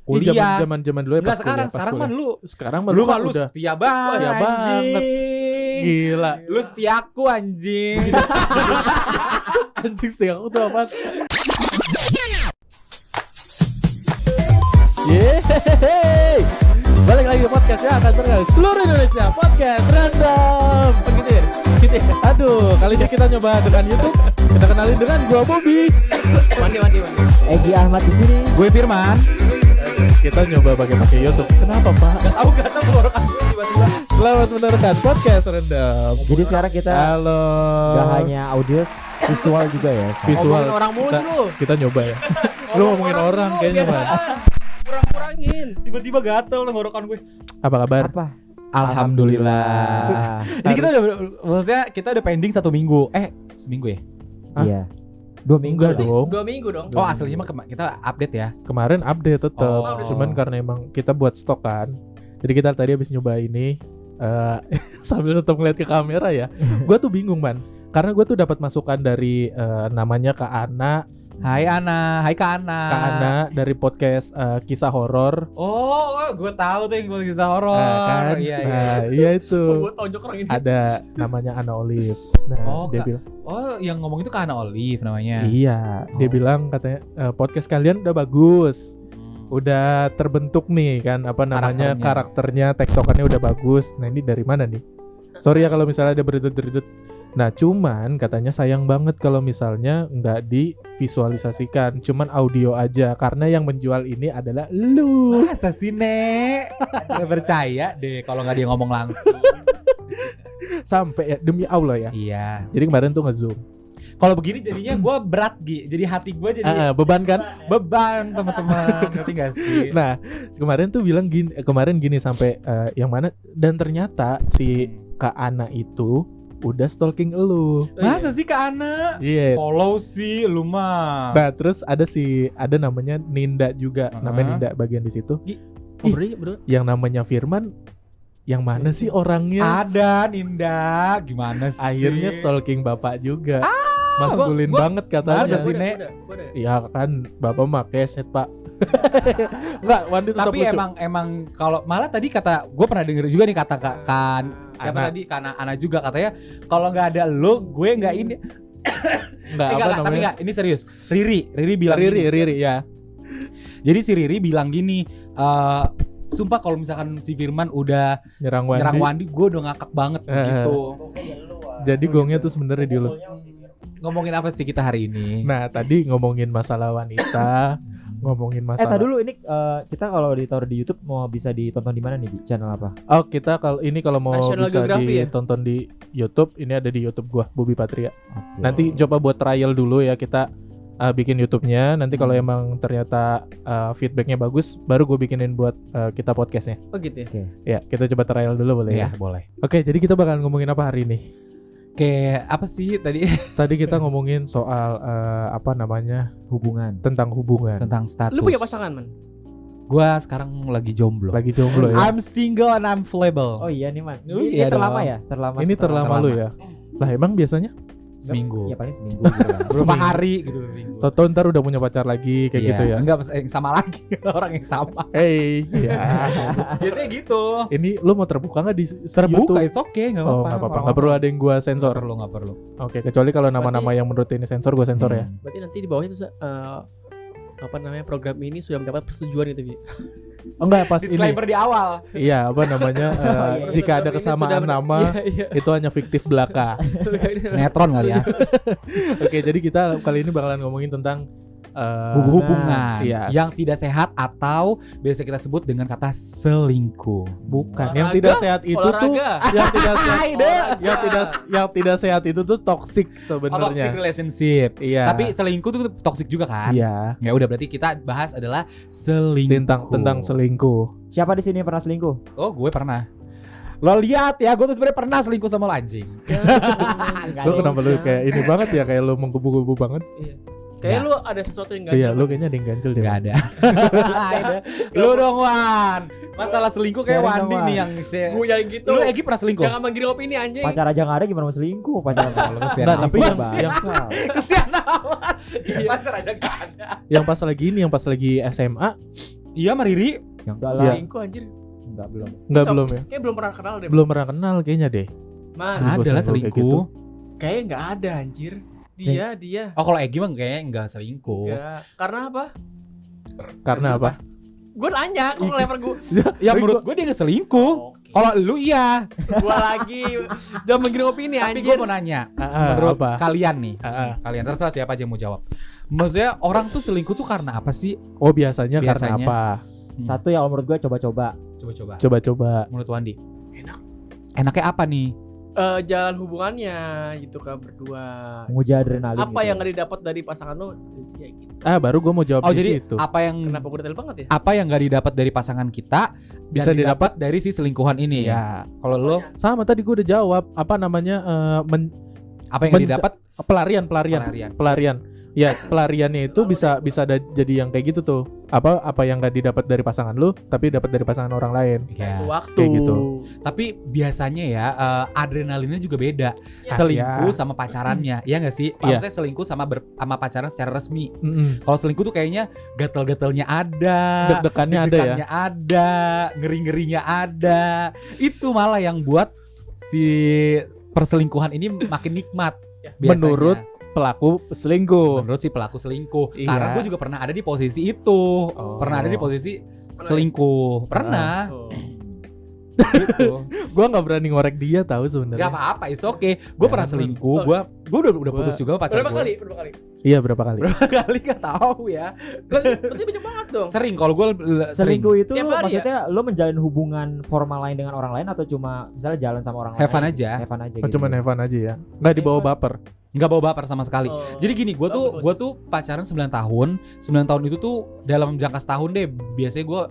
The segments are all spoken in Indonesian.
kuliah. Zaman dulu ya pas Enggak sekarang mah lu. Sekarang mah Lu kan mah lu udah setia banget. setia banget. Gila. Lu setiaku anjing. Anjing setia aku tuh apa? Yeay. Balik lagi ke podcast ya, akan terkenal seluruh Indonesia. Podcast random. Begitu ya? Gitu ya? Aduh, kali ini kita nyoba dengan YouTube. Kita kenalin dengan gua Bobby. Mandi. Egi Ahmad di sini. Gue Firman. Kita nyoba pakai YouTube. Kenapa, Pak? Aku gak tau ngorokan tiba-tiba. Selamat mendengarkan podcast random. Jadi sekarang kita Halo. gak hanya audio, visual juga ya. Visual. Ngomongin orang mulu sih lu. Kita nyoba ya. Lu ngomongin orang kayaknya, Man. Kurang-kurangin. Tiba-tiba gatel ngorokan gue. Apa kabar? Apa? Alhamdulillah. Ini kita maksudnya kita udah pending 1 minggu. Seminggu ya? Hah? Iya. 2 minggu. Enggak dong. 2 minggu dong. Oh aslinya mah kita update ya. Kemarin update tetap. Oh. Cuman karena emang kita buat stok kan. Jadi kita tadi habis nyoba ini sambil tetap ngeliat ke kamera ya. Gue tuh bingung, Man. Karena gue tuh dapat masukan dari namanya Kak Ana. Hai Ana, hai Kak Ana. Kak Ana dari podcast kisah horor. Oh, gue tahu tuh yang buat kisah horor. Kan? Iya. Nah, iya itu. Buat tonjok orang ini. Ada namanya Ana Olive. Nah, Oh, dia Kak. bilang, Oh, yang ngomong itu Kak Ana Olive namanya. iya, dia Oh. bilang katanya podcast kalian udah bagus. Udah terbentuk nih kan apa namanya karakternya tektokannya udah bagus. Nah, ini dari mana nih? Sorry ya kalau misalnya ada beridut-beridut. Nah, cuman katanya sayang banget kalau misalnya nggak divisualisasikan, cuman audio aja karena yang menjual ini adalah lu. Masa sih, Nek? Gak percaya deh kalau nggak dia ngomong langsung. Sampai ya demi Allah ya. Iya. Jadi kemarin tuh nge-zoom. Kalau begini jadinya gue berat, Gi. Jadi hati gue jadi Beban kan? beban, teman-teman. Ngerti gak sih? Nah, kemarin tuh bilang gini, kemarin gini sampai yang mana dan ternyata si Kak Ana itu udah stalking elu. Masa sih Kak Ana? Iya. Follow sih lu mah. Nah, terus ada namanya Ninda juga. Namanya Ninda bagian di situ. Bro. Yang namanya Firman, yang mana sih orangnya? Ada Ninda, gimana sih? Akhirnya stalking bapak juga. Maskulin banget katanya. Masa sih, Nek? Ya kan, bapak mah keset, Pak. Enggak, Wandi tetap Tapi lucu. emang kalau malah tadi kata gue pernah denger juga nih kata kan siapa Ana. tadi Kana Ana juga katanya kalau nggak ada lo gue nggak ini. Enggak apa Tapi namanya? nggak ini serius. Riri bilang Riri ya. Jadi si Riri bilang gini, sumpah kalau misalkan si Firman udah Nyerang Wandi. nyerang Wandi, gue udah ngakak banget gitu. Jadi gongnya tuh sebenarnya di lu. Ngomongin apa sih kita hari ini? Nah, tadi ngomongin masalah wanita, ngomongin masalah. Tadi dulu ini kita kalau ditaruh di YouTube mau bisa ditonton di mana nih? Di channel apa? Oh, kita kalau mau National bisa Geography ya? ditonton di YouTube, ini ada di YouTube gua, Bobby Patria. Oke. Nanti coba buat trial dulu ya, kita bikin YouTube-nya. Nanti kalau emang ternyata feedbacknya bagus, baru gue bikinin buat kita podcastnya. Oh gitu ya. Ya, kita coba trial dulu boleh ya. Iya, boleh. Oke, jadi kita bakalan ngomongin apa hari ini? Kayak apa sih tadi Tadi kita ngomongin soal apa namanya, Hubungan. tentang hubungan. tentang status. Lu punya pasangan, Man? Gue sekarang lagi jomblo. Lagi jomblo ya. I'm single and I'm flexible. Oh iya nih, Man. Oh, Ini iya terlama dong. ya? Terlama. Ini setelah- terlama lu ya. Lah emang biasanya Seminggu. Ya paling seminggu gitu lah. Semua hari gitu seminggu. Toto ntar udah punya pacar lagi kayak Iya, gitu ya. Enggak sama lagi orang yang sama. Hey, ya. Biasanya gitu. Ini lu mau terbuka nggak di Terbuka, YouTube? it's okay, enggak Oh, apa-apa. nggak apa-apa. Nggak perlu ada yang gua sensor. Nggak perlu. Oke, kecuali kalau nama-nama yang menurut ini sensor, gua sensor ya. Berarti nanti di bawahnya tuh apa namanya program ini sudah mendapat persetujuan gitu, Bi. Oh, enggak pas ini. Disclaimer di awal. Iya, apa namanya? iya. Jika ada Program ini kesamaan sudah nama, Iya. itu hanya fiktif belaka. Sinetron kali ya. Oke, jadi kita kali ini bakalan ngomongin tentang Hubungan Yes. yang tidak sehat atau biasa kita sebut dengan kata selingkuh. bukan. Yang Olahraga, tidak sehat itu tuh olahraga. yang tidak sehat. yang tidak sehat itu tuh toxic Toxic sebenarnya. relationship. Iya. Tapi selingkuh tuh toxic juga kan? iya. Ya udah berarti kita bahas adalah selingkuh. Tentang selingkuh. Siapa di sini yang pernah selingkuh? Oh, gue pernah. Lo lihat ya, gue tuh sebenarnya pernah selingkuh sama lo anjing. Lu kenapa lu kayak ini banget ya, kayak lu menggebu-gebu banget? Iya. Kayak lu ada sesuatu yang Iya, ganjil. lu kayaknya ada yang ganjel deh. Gak ada. Lu dong Wan. Masalah selingkuh kayak Sharing Wandi dong, nih Wan. yang Gue yang gitu. Lu Egi pernah selingkuh? Jangan manggil opini anjing. Pacar aja nggak ada gimana mau selingkuh? Pacar Nggak, tapi yang Kesian amat. Pacar aja gak ada. yang pas lagi SMA Iya sama Riri. Yang enggak lah. Selingkuh anjir. Enggak belum. Enggak belum ya. Kayak belum pernah kenal deh. Belum pernah kenal kayaknya deh. Man, Selingkuh, Ada lah kayak selingkuh. kayaknya enggak ada anjir. Dia. Oh kalau Egy mah kayaknya enggak selingkuh. Enggak. Karena apa? Karena apa? Gue nanya, kok ngelempar gue. Ya menurut gue dia enggak selingkuh. Kalau lu iya. Gue lagi udah menggiring opini Tapi anjir. gue mau nanya. Ah, Menurut apa? kalian nih. Ah, Kalian terserah siapa aja yang mau jawab. Maksudnya orang tuh selingkuh tuh karena apa sih? Oh biasanya karena Biasanya. apa? Satu ya kalau menurut gue coba-coba. Coba-coba. Coba-coba. Menurut Wandi. Enaknya apa nih? Jalan hubungannya gitu kan berdua. Menguji adrenalin. Apa gitu. yang gak didapat dari pasangan lo? Ya gitu. Baru gue mau jawab Oh di jadi situ. apa yang Kenapa gue detail banget ya? apa yang gak didapat dari pasangan kita Bisa dan didapat dari si selingkuhan ini ya. Ya, Kalau lo sama tadi gue udah jawab apa namanya apa yang gak didapat? pelarian. Ya, pelariannya itu bisa jadi yang kayak gitu tuh. Apa yang gak didapat dari pasangan lu tapi dapat dari pasangan orang lain. Ya. Waktu. kayak gitu. Tapi biasanya ya adrenalinnya juga beda. Ya. Selingkuh Ya. sama pacarannya, iya nggak sih? Iya. Maksudnya selingkuh sama pacaran secara resmi. Mm-mm. Kalau selingkuh tuh kayaknya gatal-gatalnya ada, Deg-degannya ada ya. deg-degannya ada, ngeri-ngerinya ada. Itu malah yang buat si perselingkuhan ini makin nikmat. Biasanya. Pelaku selingkuh. Menurut si pelaku selingkuh. Iya. Karena gue juga pernah ada di posisi itu. Oh. Pernah ada di posisi selingkuh. Pernah. Oh. Gitu. Gua nggak berani ngorek dia tahu Gak sebenarnya. apa-apa, it's okay. Gue pernah selingkuh. Gue udah putus juga sama pacar Berapa gue. kali? Iya berapa kali? Berapa kali gak tahu ya. Berarti banyak banget dong. Sering kalau gue Selingkuh itu Tiap lu hari maksudnya lu menjalin hubungan formal lain dengan orang lain atau cuma misalnya jalan sama orang Have fun lain? aja. Have fun aja Oh, gitu. cuman Evan aja ya. Nggak dibawa baper. Nggak bawa baper sama sekali. Oh. Jadi gini, gue tuh pacaran 9 tahun. 9 tahun itu tuh dalam jangka setahun deh. Biasanya gue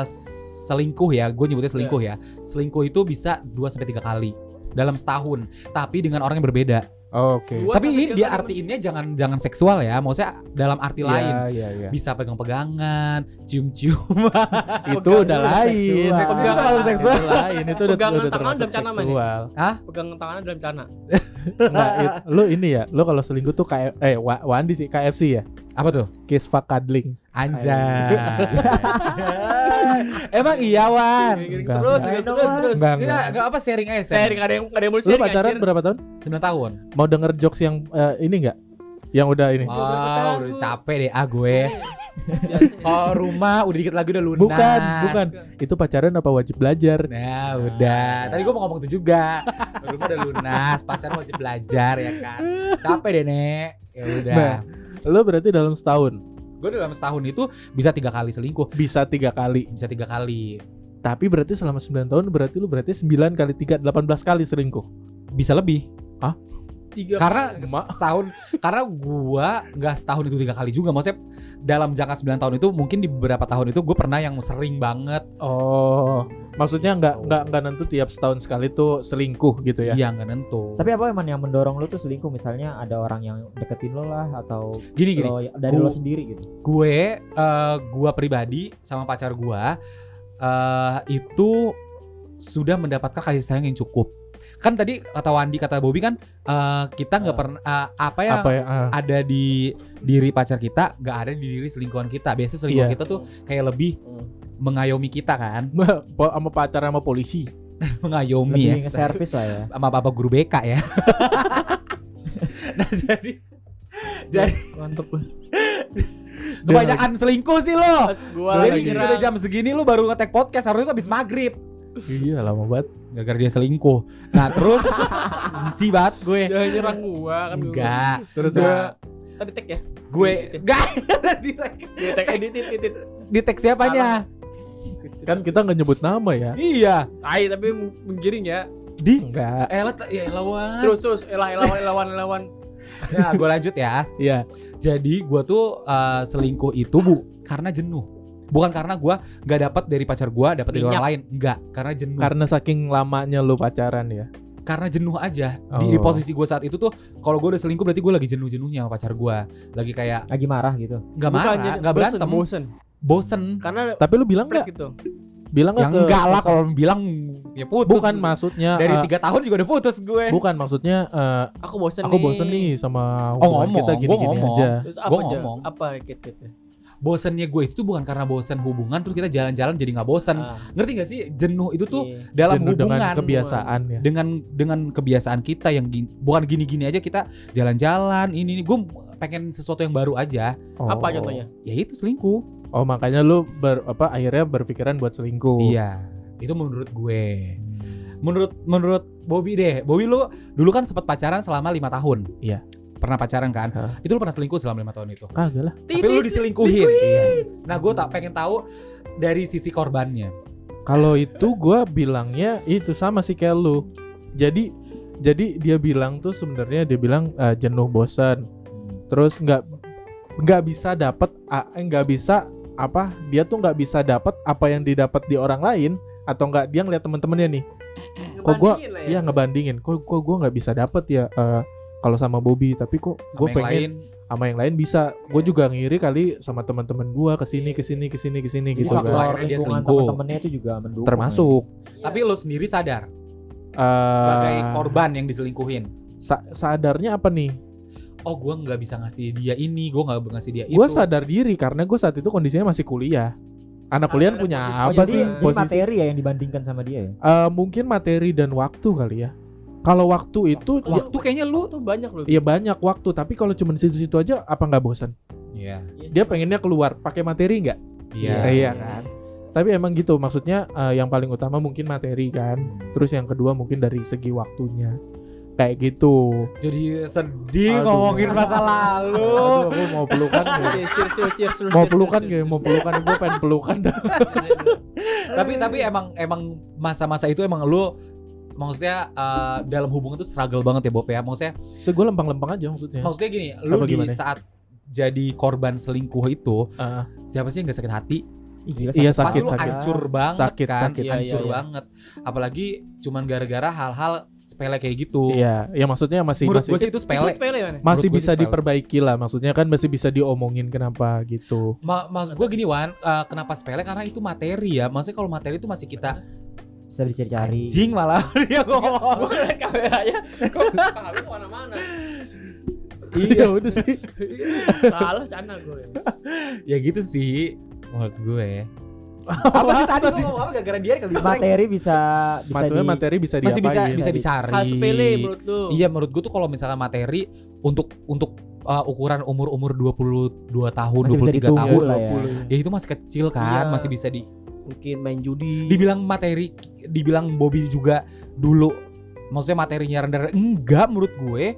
selingkuh ya. Gue nyebutnya selingkuh ya. Selingkuh itu bisa 2-3 kali dalam setahun. Tapi dengan orang yang berbeda. Oke. Dua Tapi sampai ini tiga dia kali artiinnya jangan seksual ya. Maksudnya dalam arti lain. Iya. Bisa pegang-pegangan, cium-ciuman. Itu udah lain. seksual. Pegang kalau seksual. Itu lain. Itu udah Pegangan tangan termasuk dalam cana mana? seksual. Pegang tangannya dalam cana. Enggak, lu ini ya. Lu kalau selingkuh tuh kayak Wandi sih KFC ya. Apa tuh? Kiss fuck cuddling. Anjay. Emang iya Wan? Enggak, Terus, enggak. terus. Enggak apa sharing aja. Sharing ada yang mau Lu sharing. pacaran anjir. berapa tahun? 9 tahun. Mau denger jokes yang ini enggak? Yang udah ini. Wow, udah capek deh gue. Biasa. Kalau rumah udah dikit lagi udah lunas. Bukan. Itu pacaran apa wajib belajar? Nah, udah. Tadi gue mau ngomong itu juga. Rumah udah lunas, pacaran wajib belajar ya kan. Capek deh, Nek. Ya udah. Nah, lu berarti dalam setahun Gue dalam setahun itu bisa 3 kali selingkuh. bisa 3 kali. Bisa 3 kali. Tapi berarti selama 9 tahun berarti 9 kali 3 18 kali selingkuh. Bisa lebih. Tiga. Karena setahun, karena gua nggak setahun itu 3 kali juga. Maksudnya dalam jangka 9 tahun itu mungkin di beberapa tahun itu gue pernah yang sering banget. Oh, maksudnya nggak nentu tiap setahun sekali tuh selingkuh gitu ya? Iya, nggak nentu. Tapi apa emang yang mendorong lu tuh selingkuh? Misalnya ada orang yang deketin lo lah atau Gini. dari lo sendiri gitu. Gua pribadi sama pacar gua itu sudah mendapatkan kasih sayang yang cukup. Kan tadi kata Wandi, kata Bobby kan kita nggak pernah apa yang ada di diri pacar kita nggak ada di diri selingkuhan kita. Biasanya selingkuhan Iya. kita tuh kayak lebih mengayomi kita kan. sama pacar sama polisi. Mengayomi Lebih ya. nge-service lah ya. Sama bapak guru BK ya. Nah jadi Mantep. kebanyakan selingkuh sih lo. Gua Jadi lagi udah jam segini lu baru nge-tag podcast, harusnya tuh habis maghrib. Iya lama banget. Gara-gara dia selingkuh. Nah terus benci banget gue. Jangan nyerang gua kan. Enggak. Terus Tadi tag ya. Gue enggak di tag. Di tag edit. Di tag siapanya? kan kita nggak nyebut nama ya? Iya. Tai tapi menggiring ya. Enggak. Lawan. Terus lawan. Nah, gue lanjut ya. Iya. Jadi gue tuh selingkuh itu karena jenuh. Bukan karena gue nggak dapat dari pacar gue, dapat dari orang lain. Enggak, karena jenuh. Karena saking lamanya lu pacaran ya. Karena jenuh aja. Oh. Di posisi gue saat itu tuh, kalau gue udah selingkuh berarti gue lagi jenuh-jenuhnya sama pacar gue. Lagi kayak Lagi marah gitu. nggak marah, nggak berantem, bosen. Karena Tapi lu bilang freak nggak? gitu. Bilang Ya nggak? enggak lah kalau bilang ya putus. Bukan maksudnya dari 3 tahun juga udah putus gue. bukan maksudnya Aku bosen aku bosen nih sama Oh, hubungan ngomong, kita gua gini-gini ngomong. aja. Terus apa Gua aja? ngomong. Apa gitu. bosennya gue itu tuh bukan karena bosen hubungan terus kita jalan-jalan jadi nggak bosen. Ngerti gak sih? Jenuh itu tuh dalam Jenuh hubungan dengan kebiasaan ya. dengan kebiasaan kita yang bukan gini-gini aja kita jalan-jalan ini gue pengen sesuatu yang baru aja. Apa contohnya? Ya itu selingkuh. Oh, makanya lu akhirnya berpikiran buat selingkuh. Iya, itu menurut gue. Menurut Bobby deh. Bobby lu dulu kan sempat pacaran selama 5 tahun. Iya. Pernah pacaran kan? Itu lu pernah selingkuh selama 5 tahun itu? Kagak lah. Tapi lu diselingkuhin. Iya. Nah, gue tak pengen tahu dari sisi korbannya. Kalau itu gue bilangnya itu sama sih kayak lu. Jadi dia bilang tuh sebenarnya dia bilang jenuh, bosan. Terus nggak bisa dapat dia tuh nggak bisa dapat apa yang didapat di orang lain, atau nggak dia ngeliat teman-temannya nih. Kok gue ya ngebandingin. Kok gue nggak bisa dapat ya kalau sama Bobby, tapi kok gue pengen sama yang lain bisa. Gue juga ngiri kali sama teman-teman gue kesini gitu faktor kan. Dia lingkungan selingkuh. teman-temannya itu juga mendukung. Termasuk Tapi lu sendiri sadar sebagai korban yang diselingkuhin. sadarnya apa nih? Oh, gue nggak bisa ngasih dia ini, gue nggak ngasih dia itu. Gue sadar diri karena gue saat itu kondisinya masih kuliah. Anak kuliah punya apa sih Jadi posisi? materi ya yang dibandingkan sama dia ya. Mungkin materi dan waktu kali ya. Kalau waktu itu Waktu kayaknya lu Tuh banyak loh. ya banyak waktu, tapi kalau cuma di situ-situ aja apa nggak bosan? Iya. Dia pengennya keluar, pakai materi nggak? Iya kan. Tapi emang gitu, maksudnya yang paling utama mungkin materi kan. Terus yang kedua mungkin dari segi waktunya. Kayak gitu. Jadi sedih Aduh. ngomongin masa lalu. Aduh, aku mau pelukan ya. Mau pelukan gak? Mau pelukan, gue pengen pelukan dah. tapi emang masa-masa itu emang lu maksudnya dalam hubungan tuh struggle banget ya Bob ya. Maksudnya Gue lempang-lempang aja maksudnya. maksudnya gini, lu Apa di gimana? saat jadi korban selingkuh itu siapa sih yang gak sakit hati? Iya, Pasti sakit, lu sakit. hancur banget Sakit, kan, sakit. hancur Iya. banget. Apalagi cuman gara-gara hal-hal sepele kayak gitu. Iya, ya maksudnya Menurut gue sih itu Itu sepele. sepele kan? masih menurut gue bisa sih sepele. diperbaiki lah, maksudnya kan masih bisa diomongin kenapa gitu. Maksud gue gini Wan, kenapa sepele? Karena itu materi ya. Maksudnya kalau materi itu masih kita Bisa dicari-cari. anjing malah dia ngomong. Gue ngeliat kameranya kok kali kemana-mana. Iya udah sih. Salah cana gue. Ya gitu sih menurut gue. Apa sih tadi gue ngomong apa gara-gara dia kali Materi bisa Materi bisa masih diapain? bisa dicari. Hal sepele menurut lu. Iya menurut gue tuh kalau misalkan materi untuk ukuran umur 22 tahun, Masih bisa 23 ditunggu tahun, lah ya. ya itu masih kecil kan, Iya. masih bisa Mungkin main judi. dibilang materi, dibilang Bobby juga dulu maksudnya materinya rendah. Enggak, menurut gue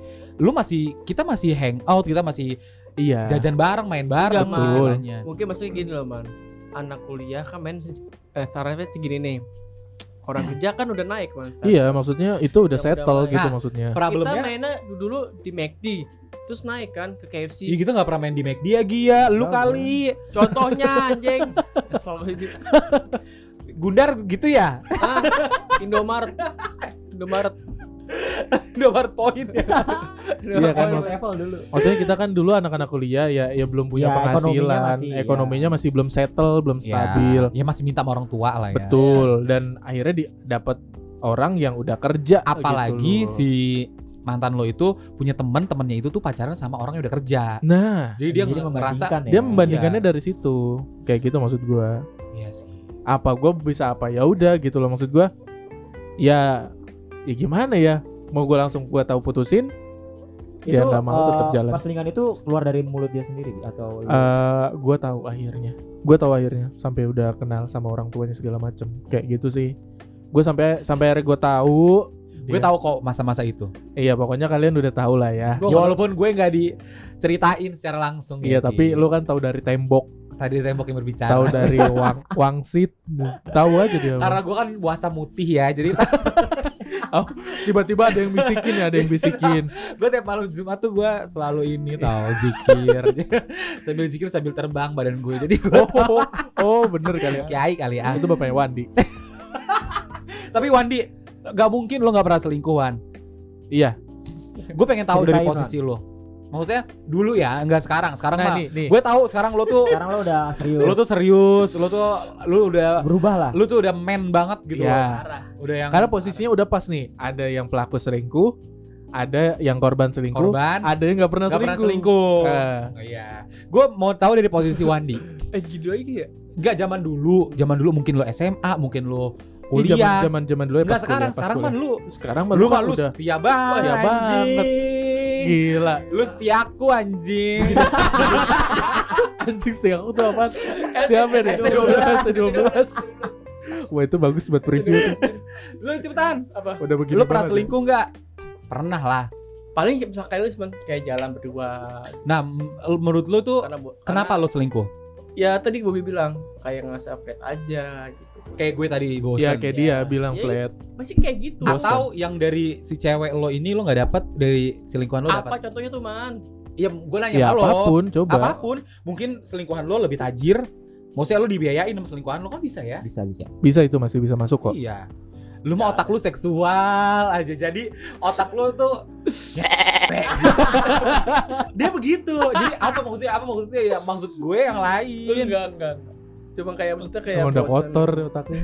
kita masih hang out, kita masih Iya. jajan bareng, main bareng Enggak, Mas. istilahnya. Mungkin maksudnya gini loh man, anak kuliah kan main tarifnya segini nih. Orang kerja kan udah naik man. Iya, maksudnya itu udah Udah settle mulai. gitu Nah, maksudnya. Kita Problemnya mainnya dulu di McD, terus naik kan ke KFC. ya kita nggak pernah main di McD ya Gia, lu Enggak, kali Contohnya anjing. Selalu ini. Gundar gitu ya. Ah, Indomaret. Indomaret Point ya. Iya kan, Indomaret. level dulu. Maksudnya kita kan dulu anak-anak kuliah ya belum punya Ya, penghasilan, ekonominya ekonominya masih belum settle, belum stabil. Ya masih minta sama orang tua lah ya. Betul, dan akhirnya dapat orang yang udah kerja. Apalagi gitu loh. si mantan lo itu punya temennya itu tuh pacaran sama orang yang udah kerja. Nah, Jadi dia Jadi ngerasa membandingkan ya. dia membandingkannya Iya. dari situ. Kayak gitu maksud gua. iya sih. Apa gua bisa apa ya udah gitu loh maksud gua. Ya gimana ya? Mau gua langsung gua tahu putusin? Dia nggak mau tetap jalan. Perselingkuhan itu keluar dari mulut dia sendiri atau Gua tahu akhirnya sampai udah kenal sama orang tuanya segala macem kayak gitu sih. Gue sampai akhirnya gue tahu. Gue tahu kok masa-masa itu. Iya, pokoknya kalian udah tahu lah ya. Ya walaupun gue nggak diceritain secara langsung. Iya, ya, tapi Ki. lu kan tahu dari tembok, tadi tembok yang berbicara. tahu dari wangsit, tahu aja dia. Karena gue kan puasa mutih ya, jadi Tiba-tiba ada yang bisikin. gue tiap malam Jumat tuh gue selalu ini tahu zikir. Sambil zikir sambil terbang badan gue. Jadi gue Oh, bener kali ya. kiai kali ya. Itu bapaknya Wandi. Tapi Wandi, gak mungkin lo gak pernah selingkuhan. Iya. Gue pengen tahu dari Ceritain, posisi lo. Maksudnya dulu ya, enggak sekarang. Sekarang Nah, mah nih. gue tahu sekarang lo tuh sekarang lo udah serius. lo tuh serius, lu udah berubah lah. lu tuh udah man banget gitu. Iya. loh. Parah. Udah yang Karena posisinya udah pas nih. Ada yang pelaku selingkuh, ada yang korban selingkuh, Korban ada yang nggak pernah nggak pernah selingkuh. selingkuh. Oh, iya. Gue mau tahu dari posisi Wandi. Gitu aja ya. Enggak zaman dulu mungkin lo SMA, mungkin lo Ih, kuliah. zaman dulu ya. Enggak pas sekarang, kuliah, pas sekarang mah kuliah. lu Sekarang mah lu kan mah lu udah setia banget. setia banget. Anjing. gila. Lu setiaku anjing. Anjing setia aku tuh apa? Siapa nih? ST12. Wah itu bagus buat preview tuh. Lu cepetan. Apa? Udah begini Lu pernah banget selingkuh enggak? Pernah lah. Paling misalkan lu cuma kayak jalan berdua. Nah, menurut lu tuh kenapa karena, lu selingkuh? Ya tadi Bobby bilang kayak ngerasa flat aja gitu. Kayak gue tadi ya. bosan. Ya kayak dia bilang Ya, flat. Masih kayak gitu. Atau yang dari si cewek lo ini lo nggak dapet, dari selingkuhan lo Apa dapat? contohnya tuh, Man? Ya gue nanya Ya sama lo. apapun coba. Apapun, mungkin selingkuhan lo lebih tajir. Maksudnya lo dibiayain sama selingkuhan lo kan bisa ya? Bisa. Bisa itu masih bisa masuk kok. Iya. Lu mah otak lu seksual aja. Jadi otak lu tuh dia begitu. Jadi apa maksudnya ya maksud gue yang lain. Enggak. Cuma kayak maksudnya kayak Emang udah bosen. kotor otaknya.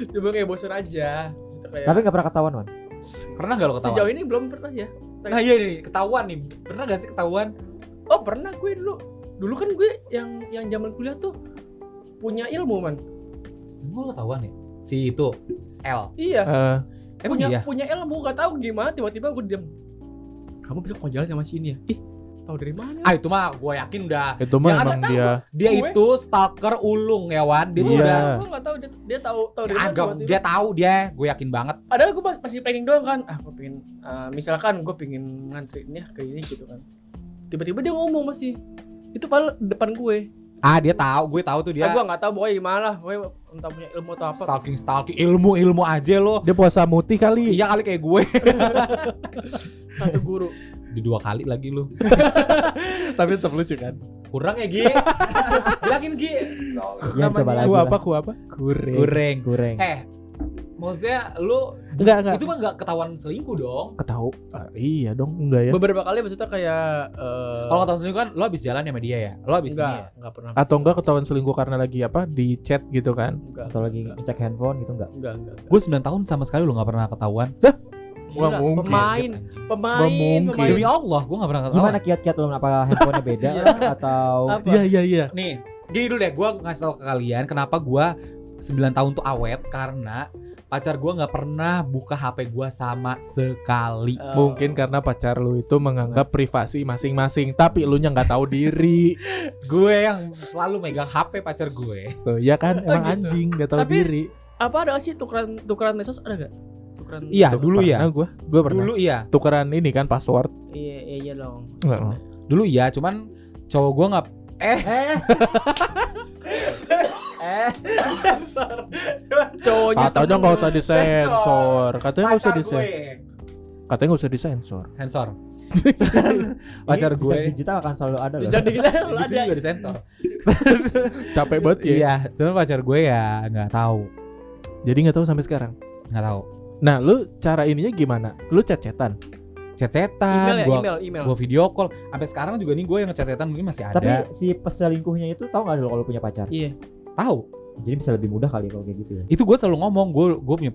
Cuma kayak bosan aja. Maksudnya kayak Tapi nggak pernah ketahuan, Man. Pernah gak lo ketahuan? sejauh ini belum pernah ya. Nah iya nih ketahuan nih. Pernah gak sih ketahuan? Oh, pernah gue dulu. Dulu kan gue yang zaman kuliah tuh punya ilmu, Man. Gue ketahuan ya. Si itu L. Iya. Emang iya? Punya ilmu, gak tahu gimana tiba-tiba gue diam. Kamu bisa kok jalan sama si ini ya? Ih, tahu dari mana? Ah itu mah gue yakin udah. Itu mah Ya, emang ada dia. Dia Gue? itu stalker ulung ya Wan. Dia tuh Iya. udah. Gue gak tahu dia tahu dari mana. Agak tiba-tiba. dia tahu dia. Gue yakin banget. Padahal gue masih planning doang kan. Gue pengen misalkan gue pengen ngantrinnya ke ini gitu kan. Tiba-tiba dia ngomong masih. Itu padahal depan gue. Ah dia tahu. Gue tahu tuh dia. Gue nggak tahu pokoknya gimana lah. Pokoknya entah punya ilmu atau apa. Stalking ilmu aja lo. Dia puasa mutih kali. Iya kali kayak gue. Satu guru. Di 2 kali lagi lu. Tapi tetap lucu kan. Kurang ya Gi. Bilangin Gi. Ya, coba lagi. Ku apa? Goreng. Goreng. Maksudnya lu Enggak. itu mah enggak ketahuan selingkuh dong. Ketahu. Iya dong, enggak ya. Beberapa kali maksudnya kayak Kalau ketahuan selingkuh kan lo habis jalan sama dia ya. Lo habis ini ya. enggak pernah. Atau enggak ketahuan selingkuh karena lagi apa? Di chat gitu kan. Enggak. Atau lagi ngecek handphone gitu enggak? Enggak. Gue 9 tahun sama sekali lo enggak pernah ketahuan. Wah, Gila, mungkin. pemain. mungkin. Demi Allah gue enggak pernah ketahuan. Gimana kiat-kiat lo, apa handphonenya beda lah, atau Apa? Iya. Nih, gini dulu deh, gue ngasih tau ke kalian kenapa gue 9 tahun tuh awet. Karena pacar gue gak pernah buka HP gue sama sekali. Mungkin karena pacar lu itu menganggap privasi masing-masing, tapi lu nya nggak tahu diri. Gue yang selalu megang HP pacar gue. Tuh, ya kan emang gitu. anjing nggak tahu Tapi- diri. Apa ada sih tukeran medsos ada gak? Tukeran. Iya, dulu ya. Gue pernah. Dulu iya. Tukeran ini kan password. Iya dong. Enggak. Dulu iya, cuman cowok gue gak... Cowoknya Katanya nggak usah disensor. Katanya nggak usah Pacar disensor. gue. Katanya nggak usah disensor. Sensor. Pacar Ini jejak gue. digital akan selalu ada loh. jadi kita Di ada. sini juga disensor. Capek banget ya. Iya, cuman pacar gue ya nggak tahu. Jadi nggak tahu sampai sekarang. Nggak tahu. Nah, lu cara ininya gimana? Lu chat-chatan. Chat-chatan, Email. gue video call. Sampai sekarang juga nih gue yang ngechat-chatan mungkin masih ada. Tapi si peselingkuhnya itu tahu nggak lo kalau punya pacar? Iya. Tahu. Jadi bisa lebih mudah kali kalau kayak gitu ya. Itu gue selalu ngomong, gue punya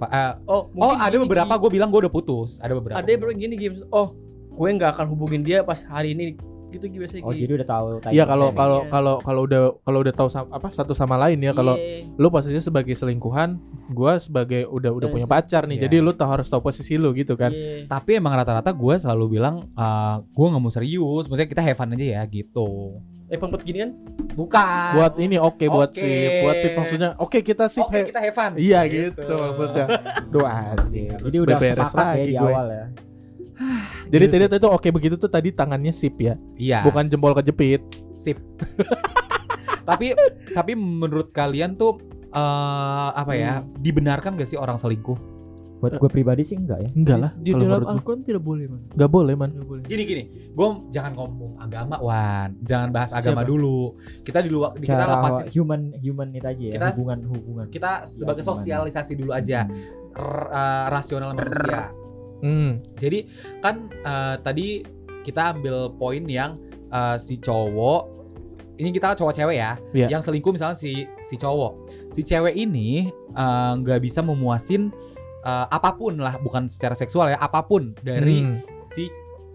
Oh, oh ada gini, beberapa Gi. gue bilang gue udah putus. Ada beberapa. Ada yang gini Gi. Oh, gue nggak akan hubungin dia pas hari ini. Gitu biasanya. Oh, Gi. jadi udah tahu. Iya, kalau timingnya. udah tahu satu sama lain ya, kalau Iya. lu posisinya sebagai selingkuhan, gua sebagai udah Iya punya sih. pacar nih. Iya. Jadi lu harus tahu posisi lu gitu kan. Iya. Tapi emang rata-rata gue selalu bilang gue nggak mau serius. Maksudnya kita have fun aja ya gitu. Pempet gini kan? Bukan. Buat ini oke, buat Oke. sip maksudnya. Oke, kita sip. Oke kita have fun. Iya gitu maksudnya. Doa. Jadi udah sepakat ya di awal ya. Jadi Gitu tadi itu oke begitu tuh tadi tangannya sip ya, Iya. bukan jempol kejepit. Sip. tapi menurut kalian tuh apa ya? Dibenarkan gak sih orang selingkuh? Buat gue pribadi sih enggak ya. Enggak lah. Di Kalau dalam menurut gua. Al-Quran tidak boleh, Man. Nggak boleh man. Tidak boleh. Gini, gue jangan ngomong agama, Wan. Jangan bahas agama Siapa? dulu. Kita di luar, kita Cara lepasin. human itu aja ya. Kita hubungan. Kita sebagai hubungan. sosialisasi dulu aja. Rasional manusia. Jadi kan tadi kita ambil poin yang si cowok. Ini kita cowok cewek ya. Iya. Yang selingkuh misalnya si cowok. Si cewek ini nggak bisa memuasin apapun lah, bukan secara seksual ya, apapun dari si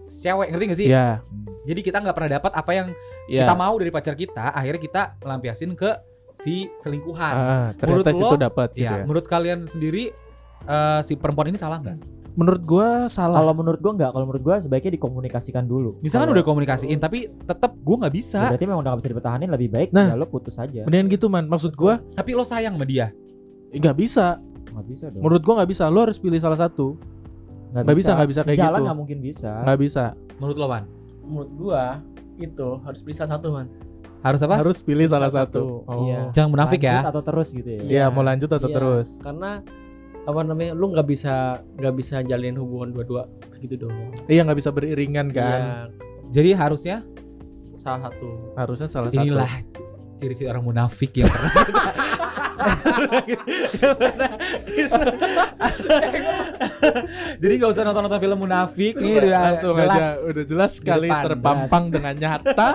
cewek, ngerti gak sih? Iya. Jadi kita nggak pernah dapat apa yang kita mau dari pacar kita, akhirnya kita melampiasin ke si selingkuhan. Ternyata Menurut situ lo, dapat gitu Ya, ya. menurut kalian sendiri si perempuan ini salah nggak? Menurut gua salah. Kalau menurut gua enggak, kalau menurut gua sebaiknya dikomunikasikan dulu. Misalkan Kalau- udah komunikasiin tapi tetap gue nggak bisa. Ya berarti memang udah gak bisa dipertahanin, lebih baik Nah. ya lo putus aja. Mendingan gitu man. Maksud gua Tapi lo sayang sama dia. nggak bisa. Nggak bisa dong. Menurut gua nggak bisa. Lo harus pilih salah satu. nggak bisa kayak Sejalan gitu. nggak mungkin bisa. Nggak bisa. Menurut lo, Man? Menurut gua itu harus pilih salah satu, Man. Harus apa? Harus pilih salah Salah satu. satu. Iya. Jangan munafik Lanjut ya. atau terus gitu ya. Iya, mau lanjut atau Iya, terus? Karena apa namanya, lu nggak bisa jalin hubungan dua-dua gitu dong. Iya, nggak bisa beriringan kan. Iya, Jadi harusnya salah satu. Harusnya salah inilah satu. ciri-ciri orang munafik yang pernah Jadi gak usah nonton-nonton film munafik. Ini udah Langsung jelas. aja udah jelas sekali depan, terpampang dengan nyata.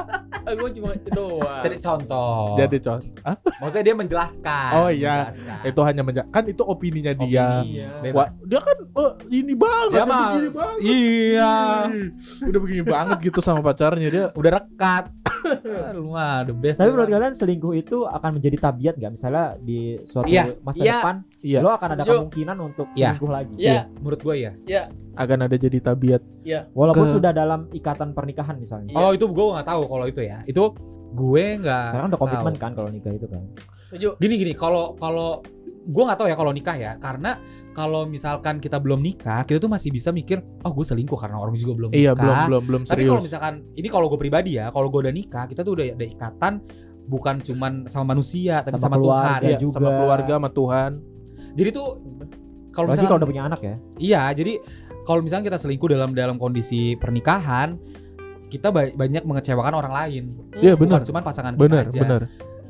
Gua cuma itu doang. Jadi contoh. Jadi contoh. Maksudnya dia menjelaskan. Oh iya. Menjelaskan. Itu hanya kan itu opininya dia. Opini. Iya. Bebas. Wah, dia kan ini banget, Dia kan, mah begini banget. iya. Udah begini banget gitu sama pacarnya dia. Udah rekat. Lu mah the best. Tapi ya, menurut Bang. kalian selingkuh itu akan menjadi tabiat nggak? Misalnya di suatu Iya, masa iya. depan, Iya. lo akan ada Setuju. kemungkinan untuk Iya. selingkuh lagi. Iya. Menurut gue ya. Akan ada jadi tabiat. Walaupun Ke- sudah dalam ikatan pernikahan misalnya. Iya. Oh itu gue nggak tahu kalau itu ya. Itu gue nggak. Karena udah komitmen tahu. kan kalau nikah itu kan. Setuju. Gini kalau gue nggak tahu ya kalau nikah ya, karena kalau misalkan kita belum nikah, kita tuh masih bisa mikir, oh gue selingkuh karena orang juga belum nikah. Iya, belum Tapi kalau serius. misalkan ini kalau gue pribadi ya, kalau gue udah nikah, kita tuh udah ada ikatan bukan cuman sama manusia, tapi Sama sama, Tuhan. keluarga. Iya, juga. sama keluarga, sama Tuhan. Jadi tuh kalau Apalagi misalkan kalau udah punya anak ya. iya, jadi kalau misalkan kita selingkuh dalam kondisi pernikahan, kita banyak mengecewakan orang lain. Iya, Bukan benar. cuman pasangan Benar, kita aja. benar.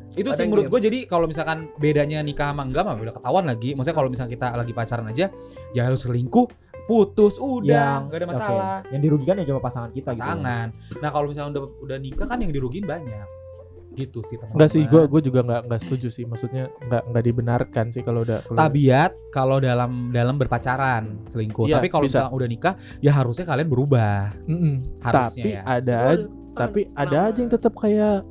Itu Ada sih yang menurut diam. gue. Jadi kalau misalkan bedanya nikah sama enggak mah udah ketahuan lagi. Maksudnya kalau misalkan kita lagi pacaran aja, ya harus selingkuh, putus, udah nggak ada masalah. Oke. Yang dirugikan ya cuma pasangan kita Pasangan. Nah kalau misalnya udah nikah kan yang dirugiin banyak. Gitu sih teman-teman. Enggak sih, gue juga enggak setuju sih. Maksudnya enggak dibenarkan sih kalau udah Tabiat kalau dalam berpacaran selingkuh. Iya, Tapi kalau bisa. misalnya udah nikah, ya harusnya kalian berubah. Mm-mm. Harusnya Tapi ya. ada aja yang tetap kayak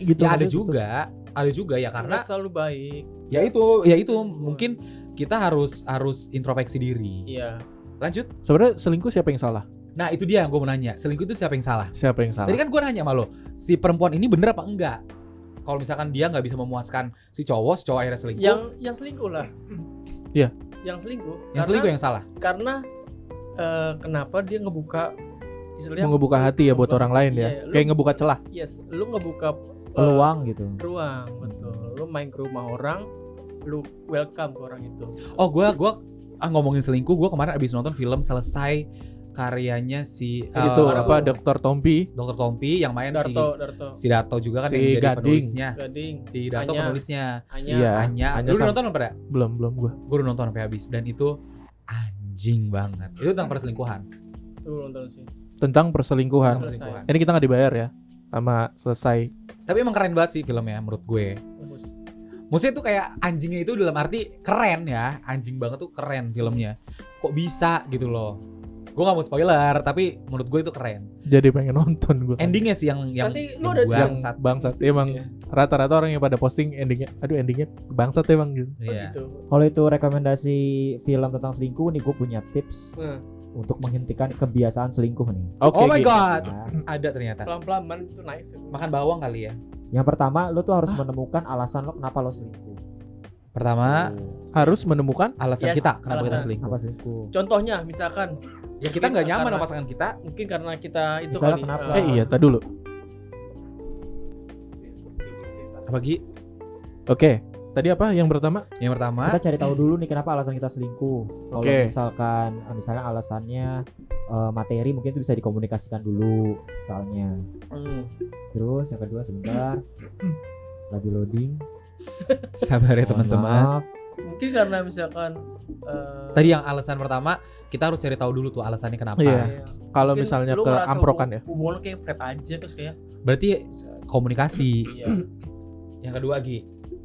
gitu. Ya ada maksudnya juga ya Karena karena selalu baik. ya itu mungkin kita harus introspeksi diri. Iya. Lanjut. sebenarnya selingkuh siapa yang salah? Nah itu dia yang gue mau nanya. Selingkuh itu siapa yang salah? Siapa yang salah? Tadi kan gue nanya sama lo, si perempuan ini bener apa enggak? Kalau misalkan dia nggak bisa memuaskan si cowok akhirnya selingkuh. Yang selingkuh lah. Iya. Yang selingkuh. yang selingkuh yang salah. Karena kenapa dia ngebuka istilahnya Mau ngebuka hati ya buat orang lain ya. Iya, lu- Kayak ngebuka celah. Yes, lu ngebuka peluang gitu. ruang, betul. Lu main ke rumah orang, lu welcome ke orang itu. Oh gue ngomongin selingkuh, gue kemarin abis nonton film Selesai, karyanya si Itu apa? Dr. Tompi. Dr. Tompi yang main Darto, si Darto juga kan Si yang jadi Gading. penulisnya. Gading, Si Darto Anya. penulisnya. Anya. Iya. Anya. Anya Lu udah sama- nonton apa? Belum gue. Gue udah nonton sampai habis dan itu anjing banget. Itu tentang perselingkuhan. Tuh nonton sih. Tentang perselingkuhan. Selesai. Ini kita nggak dibayar ya sama Selesai. Tapi emang keren banget sih filmnya menurut gue. Bagus. Maksudnya tuh kayak anjingnya itu dalam arti keren ya. Anjing banget tuh keren filmnya. Kok bisa gitu loh. Gue gak mau spoiler tapi menurut gue itu keren. Jadi pengen nonton gue. Endingnya sih yang Nanti lu ada yang bangsat. bangsat. Emang Iya. rata-rata orang yang pada posting endingnya. Aduh endingnya bangsat emang gitu. Oh, Iya. gitu. Kalau itu rekomendasi film tentang selingkuh nih, gue punya tips Nah, untuk menghentikan kebiasaan selingkuh nih. Oke. Oh my gitu. god. Ya. Ada ternyata. pelan-pelan man itu naik sih. Makan bawang kali ya. Yang pertama, lo tuh harus menemukan alasan lo kenapa lo selingkuh. Pertama, Tuh. Harus menemukan. alasan Yes, kita kenapa kita alasan. selingkuh. Kenapa selingkuh? Contohnya misalkan Ya kita nggak nyaman sama Karena- pasangan kita. mungkin karena kita itu Misalnya kali. kenapa? Iya, tadi dulu. Apa Gi? Oke. Tadi apa yang pertama? Yang pertama, Kita cari tahu dulu nih kenapa alasan kita selingkuh. Kalau Oke. misalnya alasannya materi, mungkin itu bisa dikomunikasikan dulu misalnya. Terus yang kedua, sebentar, lagi loading. sabar ya Mohon teman-teman. maaf. Mungkin karena misalkan Tadi yang alasan pertama, kita harus cari tahu dulu tuh alasannya kenapa. Iya. Kalau mungkin misalnya lu ke ngerasa amprokan ya. hubungan lu kayak flat aja terus kayak Berarti komunikasi. iya. Yang kedua Gi,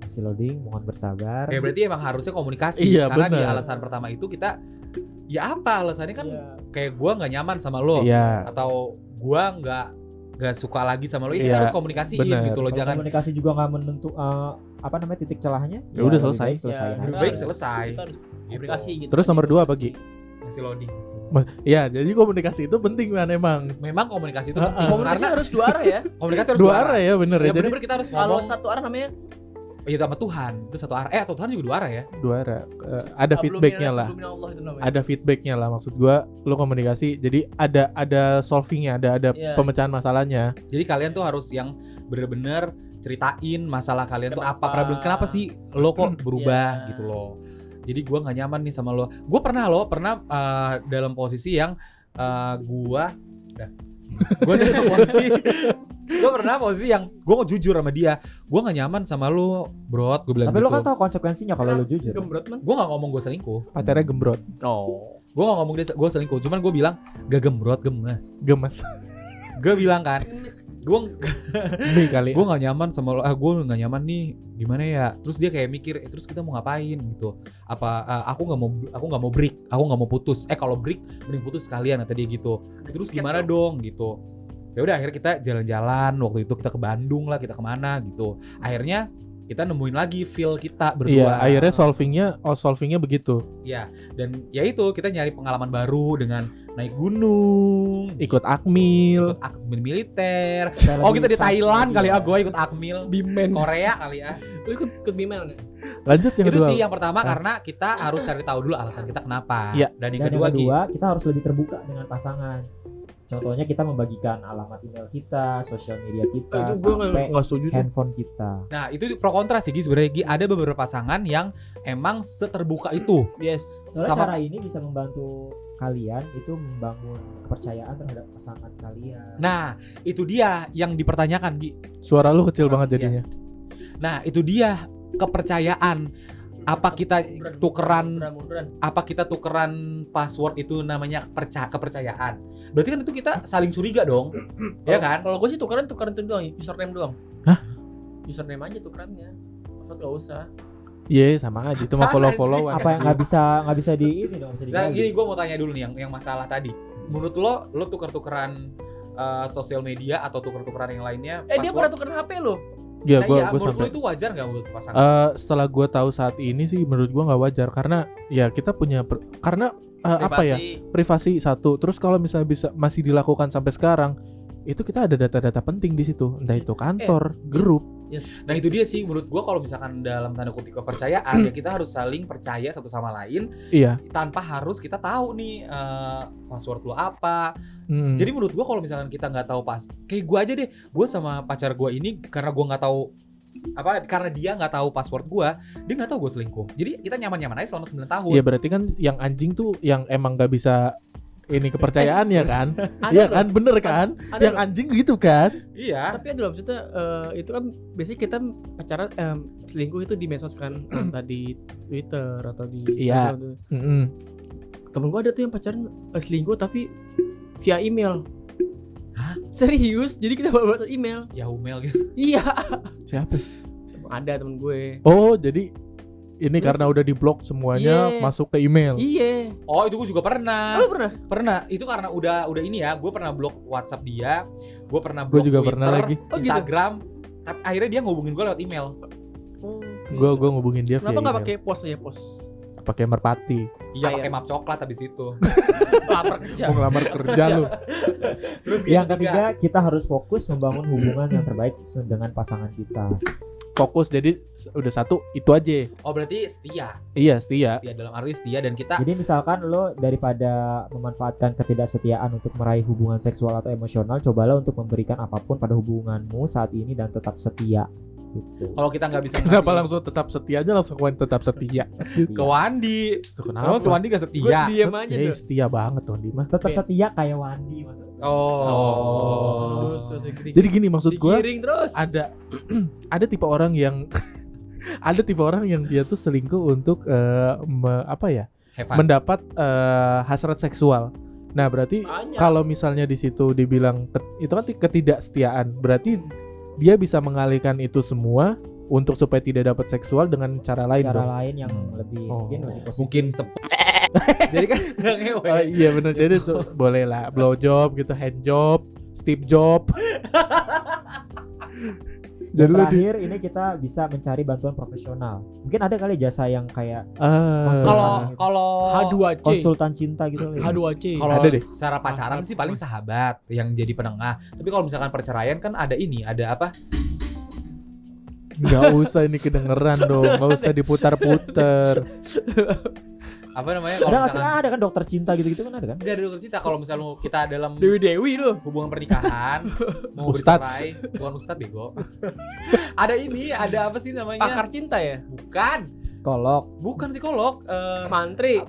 masih loading, mohon bersabar. Ya berarti emang harusnya komunikasi. Iya, Karena di bener. alasan pertama itu kita, ya apa alasannya kan Iya. kayak gua nggak nyaman sama lo, Iya. atau gua nggak suka lagi sama lo, ya kita Iya, harus komunikasiin bener. gitu loh, Kalau jangan komunikasi juga nggak menentu apa namanya titik celahnya. Ya udah lebih selesai. baik selesaiin Ya, aja. lebih baik selesai. Kita harus komunikasi gitu. Terus nomor 2 apa, Gi? masih loading. Ya, jadi komunikasi itu penting kan emang. Memang komunikasi itu Heeh. penting Komunikasi karena harus dua arah ya. komunikasi harus Dua arah ya bener ya. Ya Jadi bener-bener kita harus Kalau ngomong. satu arah namanya Ya sama Tuhan itu satu arah. Atau Tuhan juga dua arah ya. dua arah. Ada feedbacknya lah. Allah itu namanya. Ada feedbacknya lah, maksud gua lu komunikasi. Jadi ada solvingnya, ada Iya. pemecahan masalahnya. Jadi kalian tuh harus yang bener-bener ceritain masalah kalian tuh apa Kenapa? problem, kenapa sih lo kok berubah Iya. gitu loh. Jadi gua nggak nyaman nih sama lo. Gue pernah dalam posisi yang gue dalam posisi gue pernah posisi yang gue jujur sama dia, gue nggak nyaman sama lo, bro. Gue bilang Tapi gitu. lo kan tahu konsekuensinya kalau lo jujur. Gembrot man. Gue nggak ngomong gue selingkuh. Pacarnya gembrot, Oh. Gue nggak ngomong gue selingkuh. Cuman gue bilang gak gembrot, gemes. gemes. Gue bilang kan, gue Mie kali. gue nggak nyaman sama lo, gue nggak nyaman nih, gimana ya. Terus dia kayak mikir, terus kita mau ngapain gitu, apa aku nggak mau break, aku nggak mau putus, kalau break mending putus sekalian, kata dia gitu. Terus gimana dong gitu. Ya udah akhirnya kita jalan-jalan, waktu itu kita ke Bandung lah, kita kemana gitu. Akhirnya kita nemuin lagi feel kita berdua. Iya, akhirnya solvingnya begitu. Ya, dan ya itu kita nyari pengalaman baru dengan naik gunung, Ikut akmil. ikut akmil militer. Kita Oh lagi kita di fast Thailand lagi kali ya. ya, gue ikut akmil. Bimen. Korea kali ya. Lu ikut Bimen nggak? Lanjut yang Itu kedua. sih yang pertama karena kita harus cari tahu dulu alasan kita kenapa. Iya. Dan Dan yang kedua, Gi, kita harus lebih terbuka dengan pasangan. Contohnya kita membagikan alamat email kita, sosial media kita, Itu gue sampai nggak setuju tuh. handphone kita. nah itu pro kontra sih Gi sebenarnya, Gi. Ada beberapa pasangan yang emang seterbuka itu. Yes. Soalnya Sama- cara ini bisa membantu kalian itu membangun kepercayaan terhadap pasangan kalian. Nah itu dia yang dipertanyakan, Gi. Suara lu kecil banget Iya. jadinya. Nah itu dia kepercayaan. Apa kita tukeran password itu namanya kepercayaan? Berarti kan itu kita saling curiga dong, ya kan? Kalau gue sih tukeran itu doang, username doang. Hah? Username aja tukerannya. Password nggak usah. Iya, sama aja itu mah follow-followan. Apa yang nggak bisa di ini dong, bisa Nah digali. gini, gue mau tanya dulu nih yang masalah tadi. Menurut lo tuker-tukeran sosial media atau tuker-tukeran yang lainnya? Dia pernah tukeran HP lo. Iya, Nah, gua menurut lo sampai itu wajar nggak menurut pasangan? setelah gua tahu saat ini sih menurut gua nggak wajar karena ya kita punya karena apa ya? Privasi satu. Terus kalau misalnya masih dilakukan sampai sekarang, itu kita ada data-data penting di situ, entah itu kantor, grup. Yes. Nah itu dia sih menurut gua, kalau misalkan dalam tanda kutip kepercayaan ya kita harus saling percaya satu sama lain Iya. tanpa harus kita tahu nih password lo apa. Mm. Jadi menurut gua kalau misalkan kita nggak tahu kayak gua aja deh, gua sama pacar gua ini karena gua nggak tahu karena dia nggak tahu password gua, dia nggak tahu gua selingkuh. Jadi kita nyaman-nyaman aja selama 9 tahun. Iya berarti kan yang anjing tuh yang emang nggak bisa ini kepercayaannya kan? Iya kan, bener kan? Ada Yang loh. anjing gitu kan? Iya. Tapi ada loh maksudnya itu kan biasanya kita pacaran selingkuh itu di medsos kan, entah di Twitter atau di Iya. Instagram tuh. Mm-mm. Temen gue ada tuh yang pacaran selingkuh tapi via email. Hah? Serius? Jadi kita balas email. Yahoo Mail gitu. Iya. Siapa? Ada temen gue. Oh jadi ini Terus- karena udah diblok semuanya Iya. masuk ke email. Iya. Oh itu gua juga pernah. Lu pernah? Pernah. Itu karena udah ini ya. Gue pernah blok WhatsApp dia. Gue pernah Gue blok juga Twitter, pernah lagi. Oh, gitu? Instagram. Tapi akhirnya dia ngehubungin gue lewat email. Oh. Gue ngubungin dia Kenapa via nggak email. pakai pos aja pos? Pakai merpati. Iya Air. pakai map coklat habis itu. Lapar kerja. Mau ngelamar kerja lu. Terus Yang ketiga, kita harus fokus membangun hubungan yang terbaik dengan pasangan kita. Fokus jadi udah satu itu aja. Oh berarti setia. Iya setia. Ya dalam arti setia, dan kita Jadi misalkan lo daripada memanfaatkan ketidaksetiaan untuk meraih hubungan seksual atau emosional, cobalah untuk memberikan apapun pada hubunganmu saat ini dan tetap setia. Gitu. kalau kita nggak bisa Kenapa ngasih langsung tetap setia aja langsung tetap setia? ke Wandi. Tuh Kenapa si kenapa? Wandi gak Gue setia? diam aja tuh. Setia banget tuh Dima. Tetap setia kayak Wandi maksudnya. Oh. Terus Jadi gini maksud gue digiring terus. ada ada tipe orang yang ada tipe orang yang dia tuh selingkuh untuk Have fun. mendapat hasrat seksual. Nah berarti Banyak. kalau misalnya di situ dibilang itu kan ketidaksetiaan, berarti dia bisa mengalihkan itu semua untuk supaya tidak dapat seksual dengan cara lain Cara dong. lain yang lebih mungkin lebih positif. Mungkin jadi kan nggak ngewe. Oh, iya benar, jadi tuh boleh lah blow job gitu, hand job, Steve job. Dan Jadi lu di- terakhir ini kita bisa mencari bantuan profesional. Mungkin ada kali jasa yang kayak Kalau Gitu. kalau H2C. konsultan cinta gitu. H2C. kalau Ada deh. secara pacaran sih paling Mas. sahabat yang jadi penengah. Tapi kalau misalkan perceraian kan ada apa? nggak usah ini kedengeran dong, nggak usah diputar-putar. Apa namanya? Kalau Ada nggak sih? misalkan Ada kan dokter cinta gitu-gitu kan ada kan? nggak ada dokter cinta, kalau misalnya kita dalam Dewi lu. hubungan pernikahan mau Ustadz. bercerai, bukan ustadz bego. Ada ini, ada apa sih namanya? Pakar cinta ya? Psikolog. Bukan psikolog. Mantri,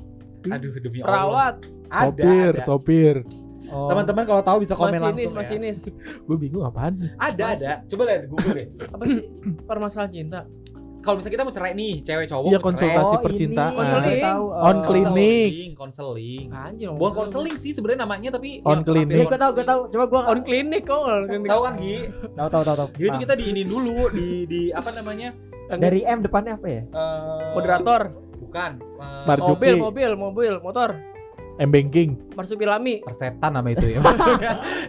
Aduh demi Allah. perawat, Ada. Sopir. Oh. Teman-teman kalau tahu bisa komen langsung ya. masinis. Gue bingung apaan nih. Ada. Coba lihat Google deh. Apa sih permasalahan cinta? Kalau misalnya kita mau cerai nih, cewek cowok Iya, mau cerai. konsultasi ini. percintaan. Konseling. Tahu, On klinik. Konseling. Anjir. Bukan konseling sih sebenarnya namanya, tapi On ya, klinik. Ini gue tahu. Coba gue On klinik kok. On klinik. Tahu kan Gi? tahu. Jadi itu kita diinin dulu di apa namanya? Dari M depannya apa ya? Moderator, Bukan. Marjuki. mobil, motor, M-banking. marsupilami. Persetan nama itu ya.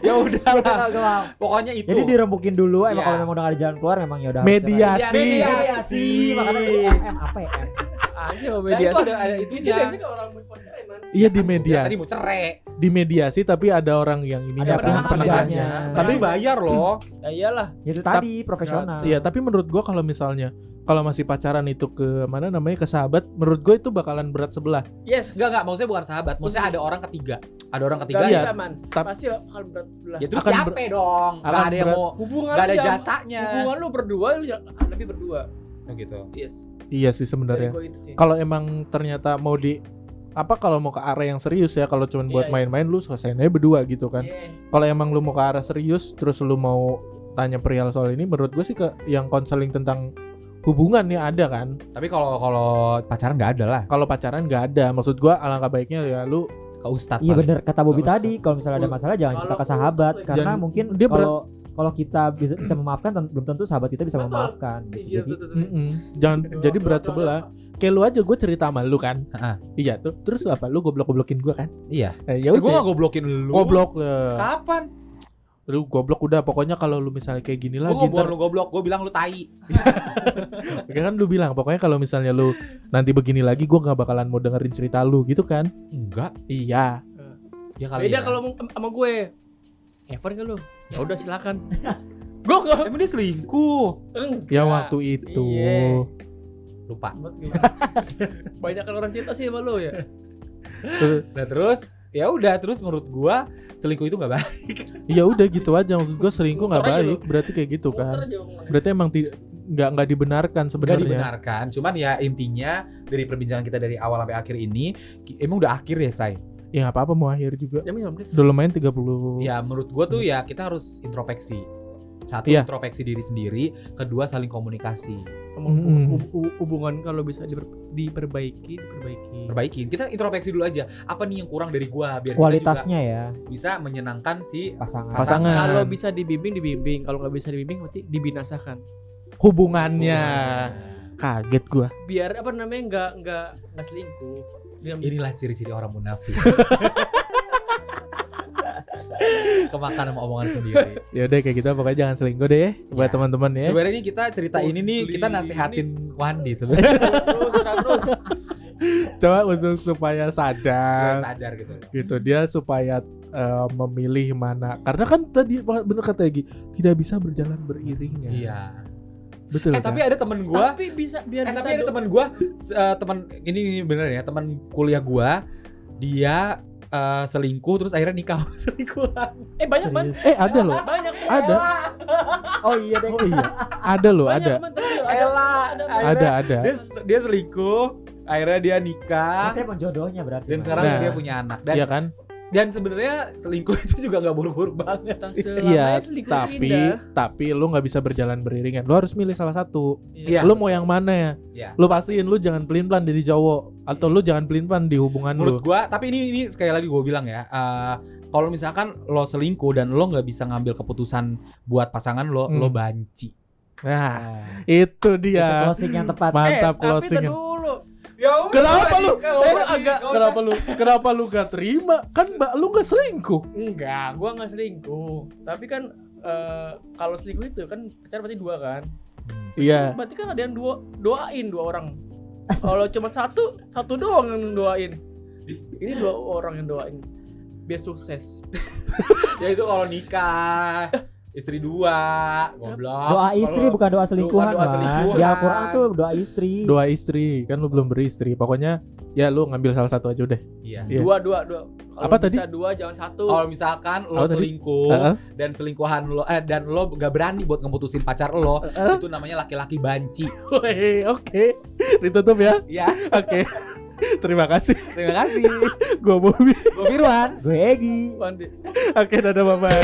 Ya udah lah. Pokoknya itu. Jadi dirembukin dulu. Emang Iya. kalau memang udah gak ada jalan keluar, memang ya udah. Mediasi. Mediasi. Makanya M apa ya? M. Anjir, Nah, mediasi. itu ada itunya. Itu biasanya kalau orang mau cerai, man. Iya di Ya, mediasi. tadi mau cerai. Di mediasi tapi ada orang yang ininya Ada kan penengahnya. penengahnya. Tapi bayar loh. Ya iyalah. Ya itu tadi profesional. Iya, tapi menurut gua kalau misalnya kalau masih pacaran itu ke mana namanya ke sahabat, menurut gue itu bakalan berat sebelah. Yes. Enggak, maksudnya bukan sahabat. Maksudnya ada orang ketiga. Ada orang ketiga Gak Iya. bisa, man. Tap- Pasti akan berat sebelah. ya terus Akan siapa dong? Enggak akan ada yang berat. mau, Hubungan enggak ada lu yang- jasanya. Hubungan lu berdua, lu lebih berdua. Oh gitu. Yes. Iya sih Dari sebenarnya. gua itu sih. Kalau emang ternyata mau di apa kalau mau ke arah yang serius ya, kalau cuma buat Iya, iya. main-main lu selesaiin aja berdua gitu kan. Iya. Kalau emang lu mau ke arah serius terus lu mau tanya perihal soal ini, menurut gue sih ke yang konseling tentang hubungan ya ada kan. Tapi kalau pacaran enggak ada lah. Kalau pacaran nggak ada, maksud gua alangkah baiknya ya lu Ke ustadz. Iya paling. bener kata Bobby Nggak usah. tadi, kalau misalnya ada masalah jangan kita ke sahabat karena Jangan- mungkin dia berat. kalau kita bisa memaafkan belum tentu sahabat kita bisa Betul. memaafkan gitu. Iya, Jadi betul. jangan jadi berat sebelah. Kayak lu aja gue cerita sama lu kan. Heeh. Iya tuh. Terus lu apa? Lu goblok-goblokin gua kan? Iya. Ya Gue udah. enggak goblokin lu. Goblok. Kapan? Lu goblok udah, pokoknya kalau lu misalnya kayak gini Gue lagi ngomong ntar, lu goblok, gue bilang lu tai. kan lu bilang pokoknya kalau misalnya lu nanti begini lagi gua nggak bakalan mau dengerin cerita lu gitu kan. Enggak. Iya. Ya kali Beda ya. kalau sama gue. Evan kan lu? Ya udah silakan. Gue enggak. Emang dia selingkuh. Ya waktu itu. Iya. Lupa. Banyak kan orang cinta sih sama lu ya. Nah terus ya udah, terus menurut gua selingkuh itu nggak baik. Ya udah gitu aja, maksud gua selingkuh nggak Muter aja baik, berarti kayak gitu Muter kan. aja ngomongnya. Berarti emang nggak dibenarkan Nggak sebenarnya. dibenarkan. Cuman ya intinya dari perbincangan kita dari awal sampai akhir ini emang udah akhir ya, Say. Ya nggak apa-apa mau akhir juga. Ya, minum, menit. Udah lumayan 30. Ya menurut gua tuh ya kita harus introspeksi. Satu, Iya. introspeksi diri sendiri. Kedua, saling komunikasi. Hubungan kalau bisa diperbaiki. Perbaikin. Kita introspeksi dulu aja. Apa nih yang kurang dari gua biar kualitasnya ya kita juga bisa menyenangkan si pasangan. Pasangan. Kalau bisa dibimbing. Kalau nggak bisa dibimbing berarti dibinasakan. Hubungannya. Kaget gua. Biar apa namanya nggak selingkuh. inilah ciri-ciri orang munafik. Kemakan sama omongan sendiri. Ya udah kayak gitu, pokoknya jangan selingkuh deh buat Ya. teman-teman ya. Sebenarnya ini kita cerita ini nih kita nasihatin Wandi sebenarnya. terus. Coba untuk supaya Supaya sadar sadar gitu. gitu dia supaya memilih mana. Karena kan tadi bener kata Egi, tidak bisa berjalan beriringan. Iya. Betul. Tapi kan? ada temen gua. Tapi bisa biar bisa Tapi ada temen gua, temen ini bener ya, temen kuliah gua, dia selingkuh terus akhirnya nikah sama selingkuhan. banyak man. Serius. Ada loh. Banyak. Ada. Oh iya deh. Oh iya. Ada loh, Banyak, ada. Man, tapi Elah, Ada. Dia selingkuh, akhirnya dia nikah, Berarti emang jodohnya berarti. dan Mas. sekarang Nah. dia punya anak. Iya kan? Dan sebenarnya selingkuh itu juga nggak buruk-buruk banget Tak sih. selamanya Iya, selingkuh tapi indah. lu nggak bisa berjalan beriringan. Lu harus milih salah satu. Iya. Lu mau yang mana ya? Iya. Lu pastiin lu jangan pelin-pelan jadi cowok atau lu jangan pelin-pelan di hubungan Menurut lu. gua, tapi ini sekali lagi gua bilang ya, kalau misalkan lo selingkuh dan lo nggak bisa ngambil keputusan buat pasangan lo, lo banci. Nah, itu Itu dia. closing yang tepat. Mantap tapi closing. dulu. Ya Kenapa lu? agak Kenapa lu gak terima? Kan mbak lu gak selingkuh. enggak, gua enggak selingkuh. Tapi kan kalau selingkuh itu kan pacar berarti 2 kan? Iya. Berarti kan ada yang doain 2 orang. Kalau cuma satu doang yang doain. Ini 2 orang yang doain. Biar sukses. Ya itu kalau nikah istri 2, goblok. Doa istri Kalau- bukan doa selingkuhan, doa Mas. selingkuhan. Di Al-Qur'an tuh doa istri. Doa istri, kan lu belum beristri. Pokoknya ya lu ngambil salah satu aja deh. Iya. Iya. 2. Kalau Apa tadi? bisa 2 jangan 1. Kalau misalkan lo Apa tadi? selingkuh Heeh. dan selingkuhan lo dan lo gak berani buat ngeputusin pacar lo, itu namanya laki-laki banci. Oke. Ditutup ya. Ya, Oke. Terima kasih. terima kasih. Gua Bobby. Gue Firwan. Gue Egi. Pandi. Oke, dadah bye-bye.